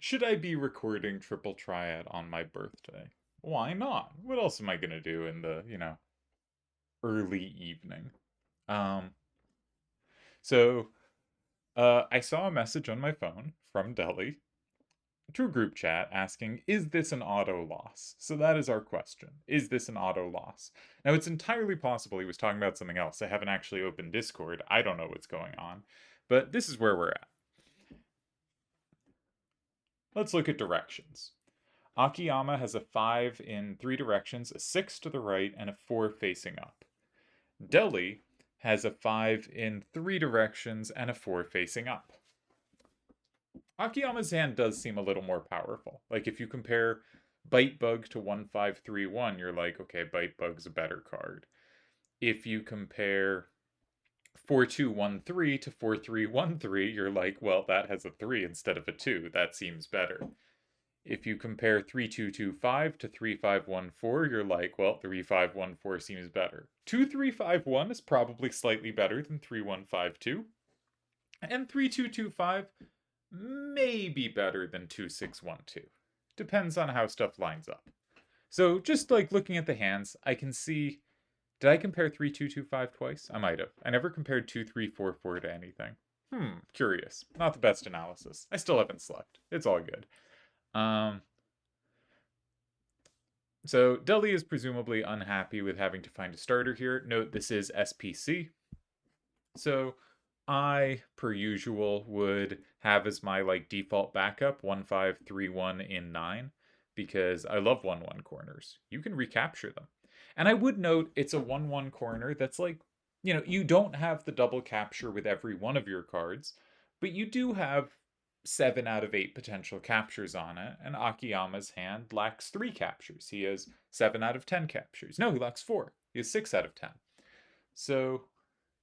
Should I be recording Triple Triad on my birthday? Why not? What else am I gonna do in the, early evening? Um, so I saw a message on my phone from Deli to a group chat asking, is this an auto loss? So that is our question. Is this an auto loss? Now, it's entirely possible he was talking about something else. I haven't actually opened Discord. I don't know what's going on. But this is where we're at. Let's look at directions. Akiyama has a 5 in 3 directions, a 6 to the right, and a 4 facing up. Deli has a 5 in 3 directions and a 4 facing up. Akiyama's hand does seem a little more powerful. Like if you compare Bite Bug to 1531, you're like, okay, Bite Bug's a better card. If you compare 4213 to 4313, you're like, well, that has a 3 instead of a 2. That seems better. If you compare 3225 to 3514, you're like, well, 3514 seems better. 2351 is probably slightly better than 3152. And 3225 may be better than 2612. Depends on how stuff lines up. So just like looking at the hands, I can see. Did I compare 3225 twice? I might have. I never compared 2344 to anything. Curious. Not the best analysis. I still haven't slept. It's all good. Um, so Deli is presumably unhappy with having to find a starter here. Note this is SPC. So I, per usual, would have as my default backup 1531 in 9 because I love 1-1 corners. You can recapture them. And I would note it's a 1-1 corner that's you don't have the double capture with every one of your cards, but you do have 7 out of 8 potential captures on it, and Akiyama's hand lacks 3 captures. He has 7 out of 10 captures. No, he lacks 4. He has 6 out of 10. So,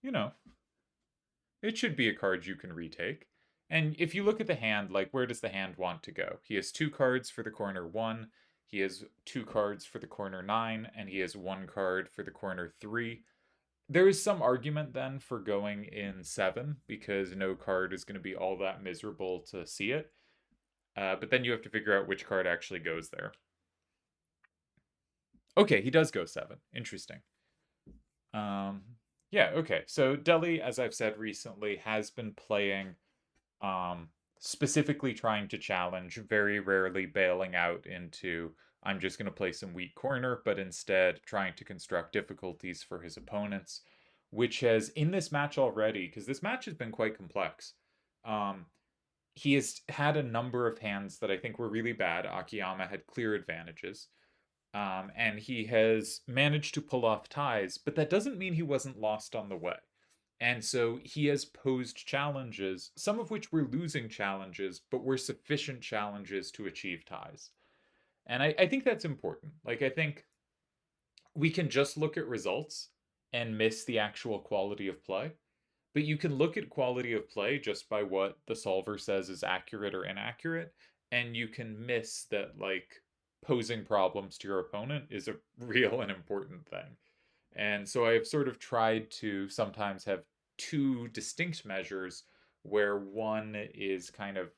you know, it should be a card you can retake. And if you look at the hand, where does the hand want to go? He has 2 cards for the corner 1, he has 2 cards for the corner 9, and he has 1 card for the corner 3. There is some argument then for going in 7 because no card is going to be all that miserable to see it. But then you have to figure out which card actually goes there. Okay, he does go 7. Interesting. Yeah, okay. So Deli, as I've said recently, has been playing specifically trying to challenge, very rarely bailing out into I'm just going to play some weak corner, but instead trying to construct difficulties for his opponents, which has in this match already, because this match has been quite complex. He has had a number of hands that I think were really bad. Akiyama had clear advantages. And he has managed to pull off ties, but that doesn't mean he wasn't lost on the way. And so he has posed challenges, some of which were losing challenges, but were sufficient challenges to achieve ties. And I think that's important. I think we can just look at results and miss the actual quality of play. But you can look at quality of play just by what the solver says is accurate or inaccurate, and you can miss that, posing problems to your opponent is a real and important thing. And so I've sort of tried to sometimes have 2 distinct measures where one is kind of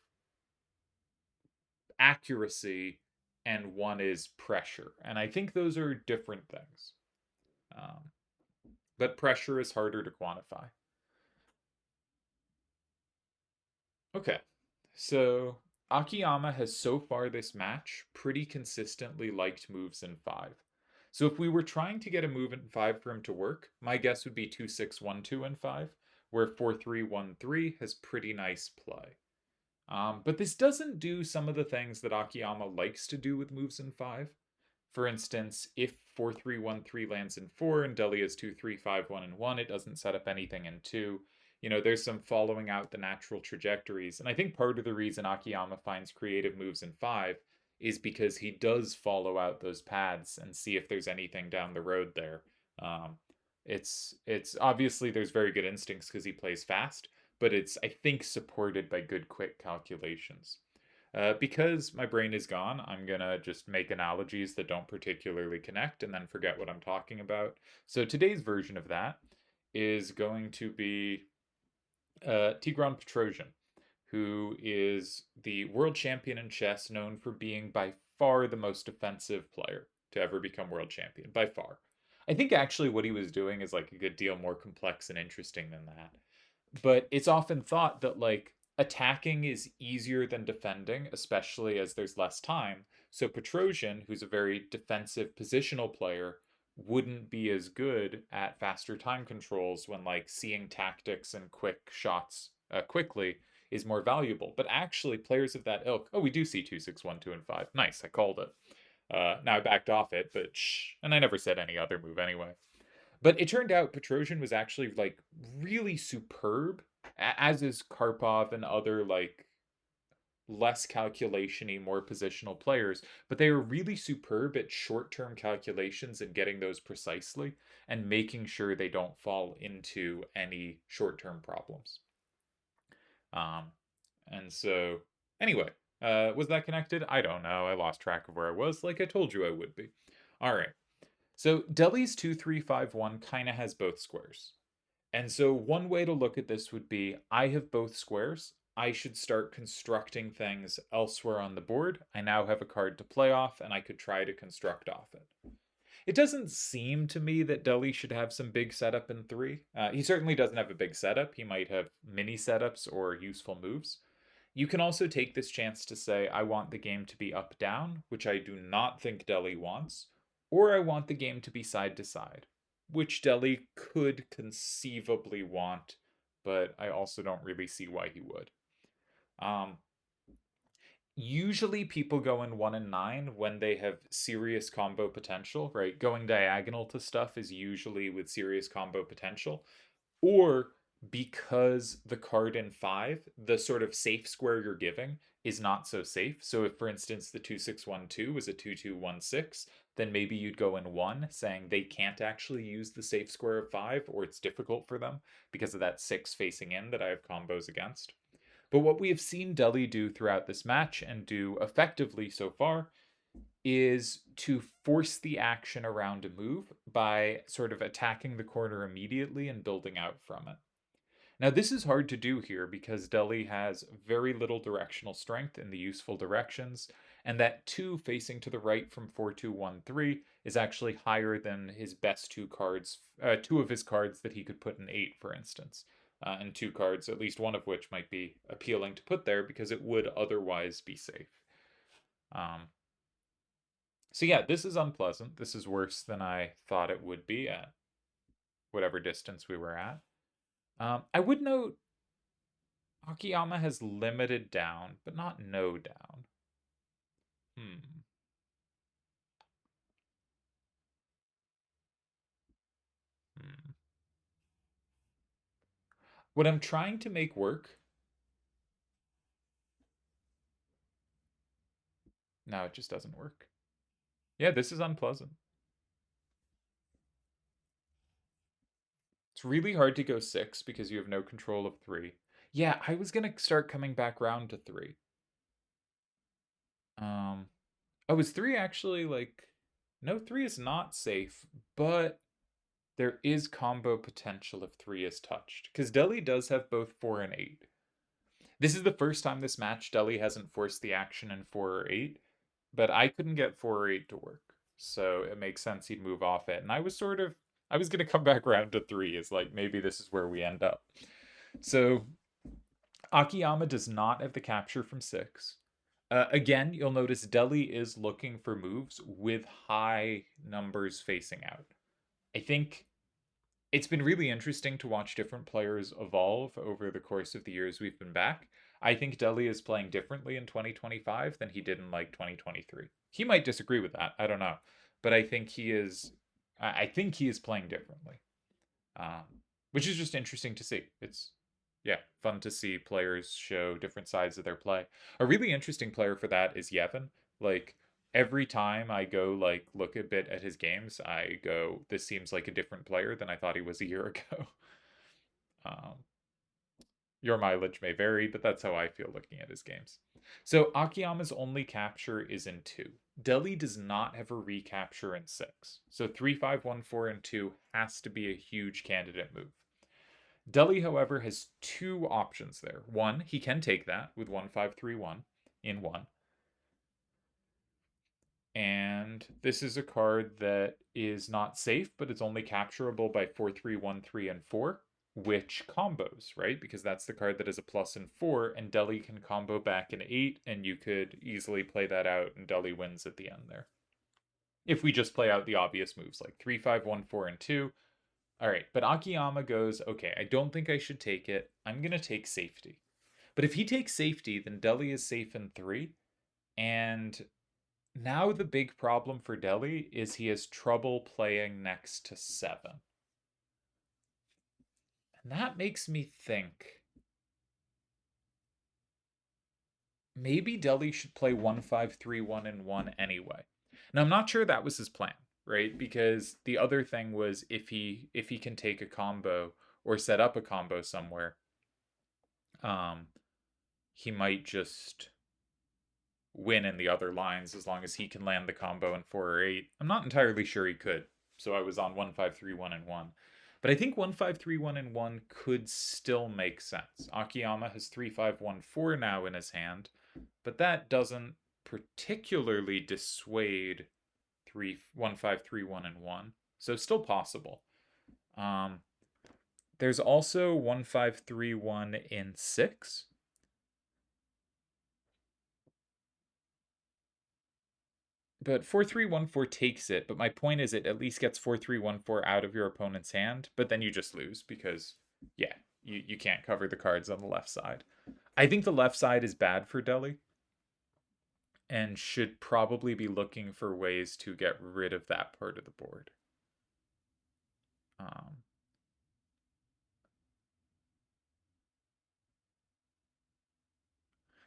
accuracy and one is pressure. And I think those are different things. Um, but pressure is harder to quantify. Okay, so Akiyama has so far this match pretty consistently liked moves in 5. So if we were trying to get a move in 5 for him to work, my guess would be 2612 in 5, where 4313 has pretty nice play. But this doesn't do some of the things that Akiyama likes to do with moves in 5. For instance, if 4313 lands in 4 and Deli is 2351 in 1, it doesn't set up anything in 2. There's some following out the natural trajectories. And I think part of the reason Akiyama finds creative moves in 5 is because he does follow out those paths and see if there's anything down the road there. It's obviously there's very good instincts because he plays fast, but it's I think supported by good quick calculations. Because my brain is gone, I'm gonna just make analogies that don't particularly connect and then forget what I'm talking about. So today's version of that is going to be Tigran Petrosian, who is the world champion in chess, known for being by far the most defensive player to ever become world champion, by far. I think actually what he was doing is like a good deal more complex and interesting than that. But it's often thought that like attacking is easier than defending, especially as there's less time. So Petrosian, who's a very defensive positional player, wouldn't be as good at faster time controls when like seeing tactics and quick shots quickly is more valuable. But actually, players of that ilk, oh, we do see 2-6-1, 2 and 5. Nice, I called it. Now I backed off it, but shh, and I never said any other move anyway. But it turned out Petrosian was actually like really superb, as is Karpov and other like less calculation-y, more positional players, but they are really superb at short-term calculations and getting those precisely and making sure they don't fall into any short-term problems. Um, and so, anyway, was that connected? I don't know. I lost track of where I was, like I told you I would be. All right. So Delhi's 2351 kind of has both squares. And so one way to look at this would be I have both squares. I should start constructing things elsewhere on the board. I now have a card to play off, and I could try to construct off it. It doesn't seem to me that Delhi should have some big setup in 3. He certainly doesn't have a big setup. He might have mini setups or useful moves. You can also take this chance to say, I want the game to be up-down, which I do not think Delhi wants, or I want the game to be side-to-side, which Delhi could conceivably want, but I also don't really see why he would. Um, Usually people go in 1 and 9 when they have serious combo potential, right? Going diagonal to stuff is usually with serious combo potential, or because the card in 5, the sort of safe square you're giving, is not so safe. So if, for instance, the 2612 was a 2216, then maybe you'd go in 1 saying they can't actually use the safe square of 5, or it's difficult for them because of that 6 facing in that I have combos against. But what we have seen Delhi do throughout this match and do effectively so far is to force the action around a move by sort of attacking the corner immediately and building out from it. Now, this is hard to do here because Delhi has very little directional strength in the useful directions, and that 2 facing to the right from 4213 is actually higher than his best 2 cards, 2 of his cards that he could put in 8, for instance. And 2 cards, at least one of which might be appealing to put there because it would otherwise be safe. Um, so yeah, this is unpleasant. This is worse than I thought it would be at whatever distance we were at. I would note Akiyama has limited down, but not no down. Hmm. Hmm. What I'm trying to make work. No, it just doesn't work. Yeah, this is unpleasant. It's really hard to go 6 because you have no control of 3. Yeah, I was gonna start coming back round to 3. Um, oh, is 3 actually like... No, 3 is not safe, but there is combo potential if 3 is touched. Because Delhi does have both 4 and 8. This is the first time this match Delhi hasn't forced the action in 4 or 8, but I couldn't get 4 or 8 to work. So it makes sense he'd move off it. And I was sort of... I was going to come back around to 3 as like, maybe this is where we end up. So Akiyama does not have the capture from 6. Again, you'll notice Delhi is looking for moves with high numbers facing out. I think it's been really interesting to watch different players evolve over the course of the years we've been back. I think Delhi is playing differently in 2025 than he did in like 2023. He might disagree with that. I don't know, but I think he is. I think he is playing differently, which is just interesting to see. It's yeah, fun to see players show different sides of their play. A really interesting player for that is Yevon. Like every time I go like look a bit at his games, I go, this seems like a different player than I thought he was a year ago. um, your mileage may vary, but that's how I feel looking at his games. So Akiyama's only capture is in 2. Delhi does not have a recapture in 6. So 3, 5, 1, 4, and 2 has to be a huge candidate move. Deli, however, has two options there. One, he can take that with 1531 in one. And this is a card that is not safe, but it's only capturable by 4313 and 4, which combos, right? Because that's the card that has a plus in 4, and Deli can combo back in 8, and you could easily play that out, and Deli wins at the end there. If we just play out the obvious moves like 3, 5, 1, 4, and 2. All right, but Akiyama goes, okay, I don't think I should take it. I'm going to take safety. But if he takes safety, then Deli is safe in 3, and now the big problem for Deli is he has trouble playing next to 7. And that makes me think maybe Deli should play 1531 and 1 anyway. Now I'm not sure that was his plan, right? Because the other thing was if he can take a combo or set up a combo somewhere, he might just win in the other lines as long as he can land the combo in 4 or 8. I'm not entirely sure he could, so I was on 1531 and 1. But I think 1531 and 1 could still make sense. Akiyama has 3514 now in his hand, but that doesn't particularly dissuade 1531 and 1. So still possible. There's also 1531 in 6. But 4314 takes it, but my point is it at least gets 4314 out of your opponent's hand, but then you just lose because, yeah, you can't cover the cards on the left side. I think the left side is bad for Deli and should probably be looking for ways to get rid of that part of the board.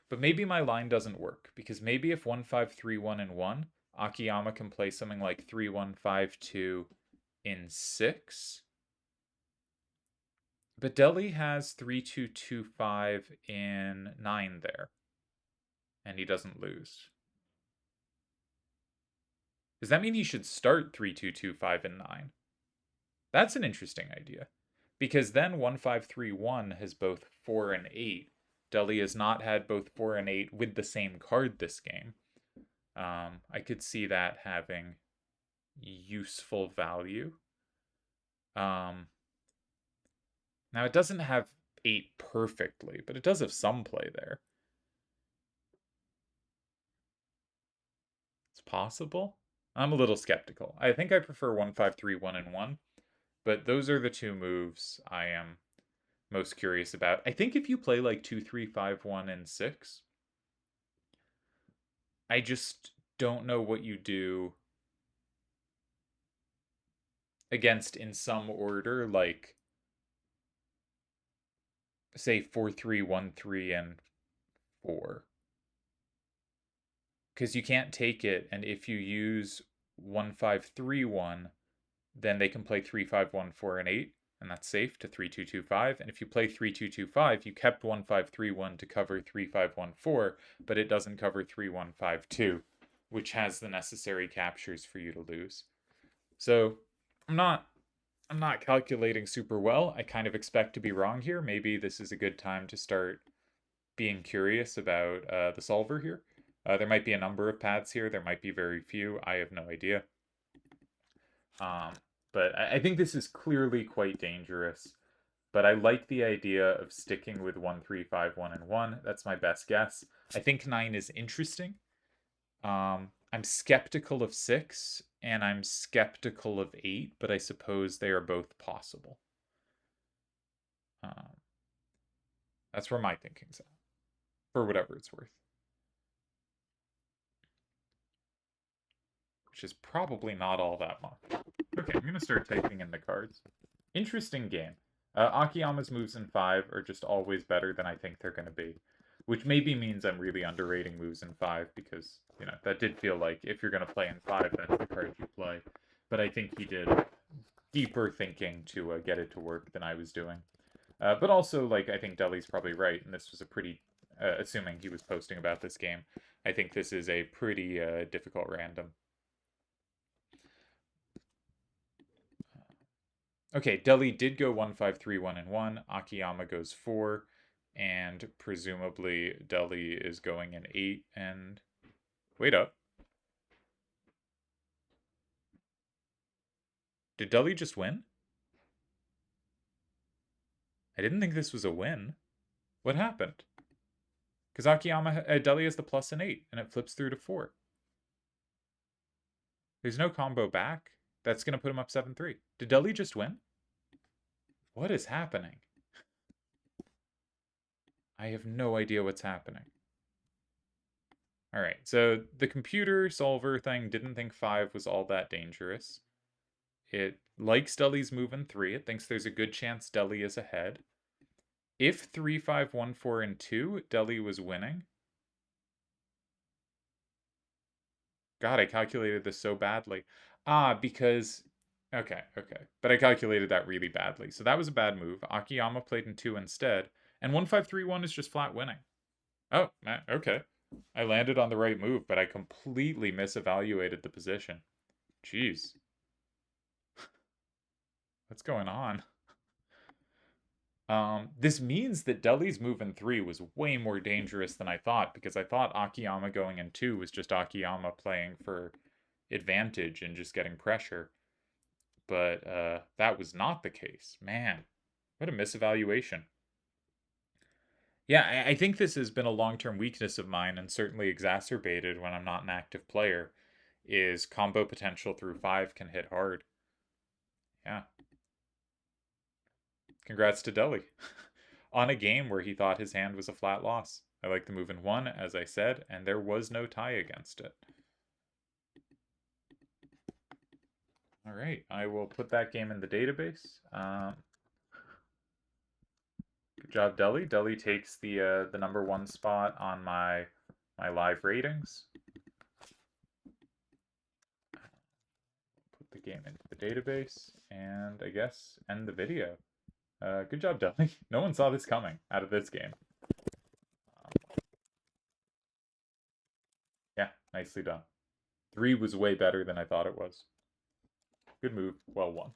But maybe my line doesn't work, because maybe if 1531 and 1, Akiyama can play something like 3152 in 6. But Deli has 3225 in 9 there. And he doesn't lose. Does that mean he should start 3225 in 9? That's an interesting idea. Because then 1531 has both 4 and 8. Deli has not had both 4 and 8 with the same card this game. I could see that having useful value. Now, it doesn't have 8 perfectly, but it does have some play there. It's possible. I'm a little skeptical. I think I prefer 1531 and 1, but those are the two moves I am most curious about. I think if you play like 2351 and 6, I just don't know what you do against in some order, like say 4313 and 4. Because you can't take it, and if you use 1531, then they can play 3514 and 8, and that's safe to 3225. And if you play 3225, you kept 1531 to cover 3514, but it doesn't cover 3152, which has the necessary captures for you to lose. So I'm not calculating super well. I kind of expect to be wrong here. Maybe this is a good time to start being curious about the solver here. There might be a number of paths here. There might be very few. I have no idea. But I think this is clearly quite dangerous. But I like the idea of sticking with 1351 and 1. That's my best guess. I think 9 is interesting. I'm skeptical of 6, and I'm skeptical of 8, but I suppose they are both possible. That's where my thinking's at, for whatever it's worth. Which is probably not all that much. Okay, I'm going to start typing in the cards. Interesting game. Akiyama's moves in 5 are just always better than I think they're going to be. Which maybe means I'm really underrating moves in 5, because, you know, that did feel like if you're going to play in 5, that's the card you play. But I think he did deeper thinking to get it to work than I was doing. But also, like, I think Deli's probably right, and this was a pretty, assuming he was posting about this game, I think this is a pretty difficult random. Okay, Deli did go 1-5-3, 1 and 1. Akiyama goes 4. And presumably Deli is going in 8 and. Wait up. Did Deli just win? I didn't think this was a win. What happened? Because Akiyama, Deli has the plus and 8, and it flips through to 4. There's no combo back. That's going to put him up 7-3. Did Deli just win? What is happening? I have no idea what's happening. All right, so the computer solver thing didn't think 5 was all that dangerous. It likes Deli's move in 3. It thinks there's a good chance Deli is ahead. If 3, 5, 1, 4, and 2, Deli was winning. God, I calculated this so badly. Because. Okay. But I calculated that really badly. So that was a bad move. Akiyama played in 2 instead. And 1-5-3-1 is just flat winning. Oh, okay. I landed on the right move, but I completely misevaluated the position. Jeez. What's going on? This means that Deli's move in 3 was way more dangerous than I thought, because I thought Akiyama going in 2 was just Akiyama playing for advantage and just getting pressure. But that was not the case. Man, what a misevaluation. Yeah, I think this has been a long-term weakness of mine, and certainly exacerbated when I'm not an active player, is combo potential through 5 can hit hard. Yeah. Congrats to Deli. On a game where he thought his hand was a flat loss. I like the move in 1, as I said, and there was no tie against it. All right, I will put that game in the database. Good job, Deli. Deli takes the #1 spot on my live ratings. Put the game into the database, and I guess end the video. Good job, Deli. No one saw this coming out of this game. Yeah, nicely done. 3 was way better than I thought it was. Good move. Well won.